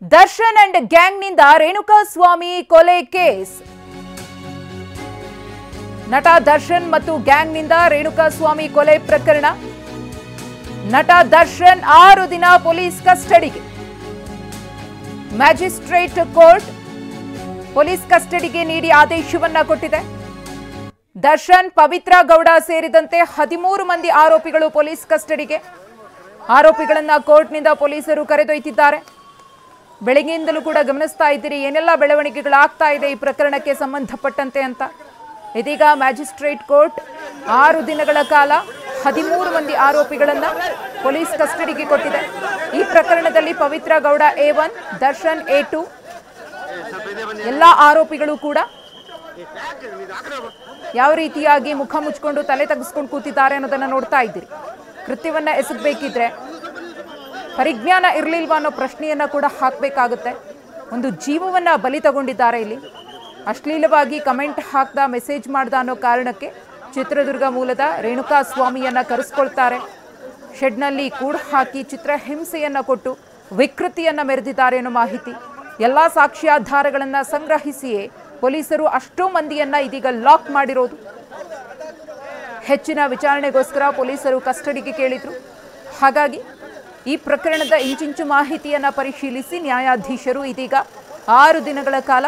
Darshan and ಗ್ಯಾಂಗ್ನಿಂದ Renukaswamy ಕೊಲೆ case. ನಟ ದರ್ಶನ್ ಮತ್ತು ಗ್ಯಾಂಗ್ನಿಂದ ರೇಣುಕಾಸ್ವಾಮಿ ಕೊಲೆ ಪ್ರಕರಣ. ನಟ ದರ್ಶನ್ 6 ದಿನ ಪೊಲೀಸ್ ಕಸ್ಟಡಿಗೆ. ಮ್ಯಾಜಿಸ್ಟ್ರೇಟ್ ಕೋರ್ಟ್ ಪೊಲೀಸ್ ಕಸ್ಟಡಿಗೆ ನೀಡಿ ಆದೇಶವನ್ನ ಕೊಟ್ಟಿದೆ. ದರ್ಶನ್, ಪವಿತ್ರ ಗೌಡ ಸೇರಿದಂತೆ 13 ಮಂದಿ ಆರೋಪಿಗಳು ಪೊಲೀಸ್ ಕಸ್ಟಡಿಗೆ. ಆರೋಪಿಗಳನ್ನ ಕೋರ್ಟ್ನಿಂದ ಪೊಲೀಸರು ಕರೆದೊಯ್ದಿದ್ದಾರೆ. ಬೆಳಗ್ಗೆಯಿಂದಲೂ ಕೂಡ ಗಮನಿಸ್ತಾ ಇದ್ದೀರಿ ಏನೆಲ್ಲ ಬೆಳವಣಿಗೆಗಳಾಗ್ತಾ ಇದೆ ಈ ಪ್ರಕರಣಕ್ಕೆ ಸಂಬಂಧಪಟ್ಟಂತೆ ಅಂತ. ಇದೀಗ ಮ್ಯಾಜಿಸ್ಟ್ರೇಟ್ ಕೋರ್ಟ್ 6 ದಿನಗಳ ಕಾಲ 13 ಮಂದಿ ಆರೋಪಿಗಳನ್ನ ಪೊಲೀಸ್ ಕಸ್ಟಡಿಗೆ ಕೊಟ್ಟಿದೆ. ಈ ಪ್ರಕರಣದಲ್ಲಿ ಪವಿತ್ರ ಗೌಡ A1, ದರ್ಶನ್ A2 ಎಲ್ಲ ಆರೋಪಿಗಳು ಕೂಡ ಯಾವ ರೀತಿಯಾಗಿ ಮುಖ ಮುಚ್ಚಿಕೊಂಡು ತಲೆ ತಗ್ಗಿಸ್ಕೊಂಡು ಕೂತಿದ್ದಾರೆ ಅನ್ನೋದನ್ನ ನೋಡ್ತಾ ಇದ್ದೀರಿ. ಕೃತ್ಯವನ್ನ ಎಸಗಬೇಕಿದ್ರೆ ಪರಿಜ್ಞಾನ ಇರಲಿಲ್ವಾ ಅನ್ನೋ ಪ್ರಶ್ನೆಯನ್ನ ಕೂಡ ಹಾಕಬೇಕಾಗುತ್ತೆ. ಒಂದು ಜೀವವನ್ನ ಬಲಿ ತಗೊಂಡಿದ್ದಾರೆ. ಇಲ್ಲಿ ಅಶ್ಲೀಲವಾಗಿ ಕಮೆಂಟ್ ಹಾಕ್ದ, ಮೆಸೇಜ್ ಮಾಡ್ದ ಅನ್ನೋ ಕಾರಣಕ್ಕೆ ಚಿತ್ರದುರ್ಗ ಮೂಲದ ರೇಣುಕಾಸ್ವಾಮಿಯನ್ನ ಕರೆಸ್ಕೊಳ್ತಾರೆ. ಶೆಡ್ನಲ್ಲಿ ಕೂಡ ಹಾಕಿ ಚಿತ್ರಹಿಂಸೆಯನ್ನ ಕೊಟ್ಟು ವಿಕೃತಿಯನ್ನ ಮೆರೆದಿದ್ದಾರೆ ಅನ್ನೋ ಮಾಹಿತಿ. ಎಲ್ಲ ಸಾಕ್ಷ್ಯಾಧಾರಗಳನ್ನ ಸಂಗ್ರಹಿಸಿಯೇ ಪೊಲೀಸರು ಅಷ್ಟೋ ಮಂದಿಯನ್ನ ಇದೀಗ ಲಾಕ್ ಮಾಡಿರೋದು. ಹೆಚ್ಚಿನ ವಿಚಾರಣೆಗೋಸ್ಕರ ಪೊಲೀಸರು ಕಸ್ಟಡಿಗೆ ಕೇಳಿದ್ರು. ಹಾಗಾಗಿ ಈ ಪ್ರಕರಣದ ಇಂಚಿಂಚು ಮಾಹಿತಿಯನ್ನ ಪರಿಶೀಲಿಸಿ ನ್ಯಾಯಾಧೀಶರು ಇದೀಗ 6 ದಿನಗಳ ಕಾಲ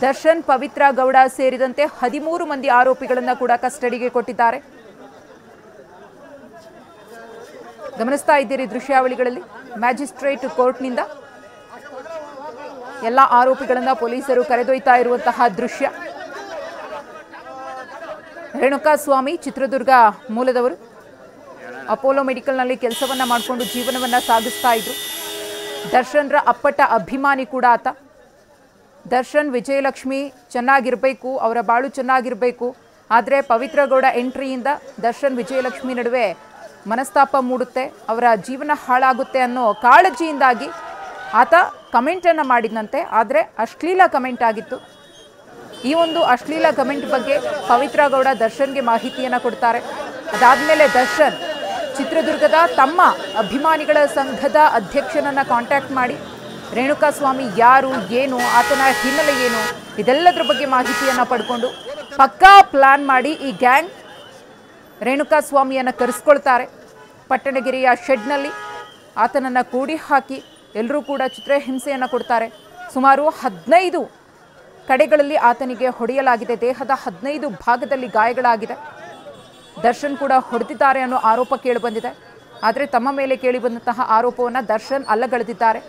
ದರ್ಶನ್, ಪವಿತ್ರ ಗೌಡ ಸೇರಿದಂತೆ 13 ಮಂದಿ ಆರೋಪಿಗಳನ್ನ ಕೂಡ ಕಸ್ಟಡಿಗೆ ಕೊಟ್ಟಿದ್ದಾರೆ. ಗಮನಿಸ್ತಾ ಇದ್ದೀರಿ ದೃಶ್ಯಾವಳಿಗಳಲ್ಲಿ ಮ್ಯಾಜಿಸ್ಟ್ರೇಟ್ ಕೋರ್ಟ್ನಿಂದ ಎಲ್ಲ ಆರೋಪಿಗಳನ್ನ ಪೊಲೀಸರು ಕರೆದೊಯ್ತಾ ಇರುವಂತಹ ದೃಶ್ಯ. ರೇಣುಕಾಸ್ವಾಮಿ ಚಿತ್ರದುರ್ಗ ಮೂಲದವರು. ಅಪೋಲೋ ಮೆಡಿಕಲ್ನಲ್ಲಿ ಕೆಲಸವನ್ನ ಮಾಡಿಕೊಂಡು ಜೀವನವನ್ನ ಸಾಗಿಸ್ತಾ ಇದ್ರು. ದರ್ಶನ್ರ ಅಪ್ಪಟ ಅಭಿಮಾನಿ ಕೂಡ ಆತ. ದರ್ಶನ್, ವಿಜಯಲಕ್ಷ್ಮಿ ಚೆನ್ನಾಗಿರಬೇಕು, ಅವರ ಬಾಳು ಚೆನ್ನಾಗಿರಬೇಕು. ಆದರೆ ಪವಿತ್ರ ಗೌಡ ಎಂಟ್ರಿಯಿಂದ ದರ್ಶನ್, ವಿಜಯಲಕ್ಷ್ಮಿ ನಡುವೆ ಮನಸ್ತಾಪ ಮೂಡುತ್ತೆ, ಅವರ ಜೀವನ ಹಾಳಾಗುತ್ತೆ ಅನ್ನೋ ಕಾಳಜಿಯಿಂದಾಗಿ ಆತ ಕಮೆಂಟನ್ನು ಮಾಡಿದಂತೆ. ಆದರೆ ಅಶ್ಲೀಲ ಕಮೆಂಟ್ ಆಗಿತ್ತು. ಈ ಒಂದು ಅಶ್ಲೀಲ ಕಮೆಂಟ್ ಬಗ್ಗೆ ಪವಿತ್ರ ಗೌಡ ದರ್ಶನ್ಗೆ ಮಾಹಿತಿಯನ್ನು ಕೊಡ್ತಾರೆ. ಅದಾದಮೇಲೆ ದರ್ಶನ್ ಚಿತ್ರದುರ್ಗದ ತಮ್ಮ ಅಭಿಮಾನಿಗಳ ಸಂಘದ ಅಧ್ಯಕ್ಷನನ್ನು ಕಾಂಟ್ಯಾಕ್ಟ್ ಮಾಡಿ ರೇಣುಕಾಸ್ವಾಮಿ ಯಾರು, ಏನು, ಆತನ ಹಿನ್ನೆಲೆ ಏನು, ಇದೆಲ್ಲದರ ಬಗ್ಗೆ ಮಾಹಿತಿಯನ್ನು ಪಡ್ಕೊಂಡು ಪಕ್ಕಾ ಪ್ಲಾನ್ ಮಾಡಿ ಈ ಗ್ಯಾಂಗ್ ರೇಣುಕಾಸ್ವಾಮಿಯನ್ನು ಕರೆಸ್ಕೊಳ್ತಾರೆ. ಪಟ್ಟಣಗೆರೆಯ ಶೆಡ್ನಲ್ಲಿ ಆತನನ್ನು ಕೂಡಿ ಹಾಕಿ ಎಲ್ಲರೂ ಕೂಡ ಚಿತ್ರಹಿಂಸೆಯನ್ನು ಕೊಡ್ತಾರೆ. ಸುಮಾರು 15 ಕಡೆಗಳಲ್ಲಿ ಆತನಿಗೆ ಹೊಡೆಯಲಾಗಿದೆ. ದೇಹದ 15 ಭಾಗದಲ್ಲಿ ಗಾಯಗಳಾಗಿದೆ. ದರ್ಶನ್ ಕೂಡ ಹೊಡೆದಿದ್ದಾರೆ ಅನ್ನೋ ಆರೋಪ ಕೇಳಿಬಂದಿದೆ. ಆದರೆ ತಮ್ಮ ಮೇಲೆ ಕೇಳಿಬಂದಂತಹ ಆರೋಪವನ್ನು ದರ್ಶನ್ ಅಲ್ಲಗಳೆದಿದ್ದಾರೆ.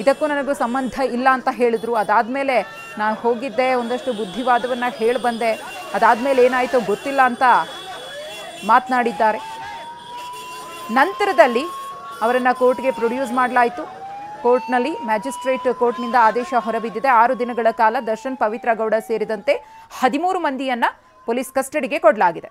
ಇದಕ್ಕೂ ನನಗೂ ಸಂಬಂಧ ಇಲ್ಲ ಅಂತ ಹೇಳಿದ್ರು. ಅದಾದಮೇಲೆ ನಾನು ಹೋಗಿದ್ದೆ, ಒಂದಷ್ಟು ಬುದ್ಧಿವಾದವನ್ನು ಹೇಳಿ ಬಂದೆ, ಅದಾದಮೇಲೆ ಏನಾಯಿತೋ ಗೊತ್ತಿಲ್ಲ ಅಂತ ಮಾತನಾಡಿದ್ದಾರೆ. ನಂತರದಲ್ಲಿ ಅವರನ್ನು ಕೋರ್ಟ್ಗೆ ಪ್ರೊಡ್ಯೂಸ್ ಮಾಡಲಾಯಿತು. ಕೋರ್ಟ್ನಲ್ಲಿ ಮ್ಯಾಜಿಸ್ಟ್ರೇಟ್ ಕೋರ್ಟ್ನಿಂದ ಆದೇಶ ಹೊರಬಿದ್ದಿದೆ. 6 ದಿನಗಳ ಕಾಲ ದರ್ಶನ್, ಪವಿತ್ರ ಗೌಡ ಸೇರಿದಂತೆ 13 ಮಂದಿಯನ್ನ ಪೊಲೀಸ್ ಕಸ್ಟಡಿಗೆ ಕೊಡಲಾಗಿದೆ.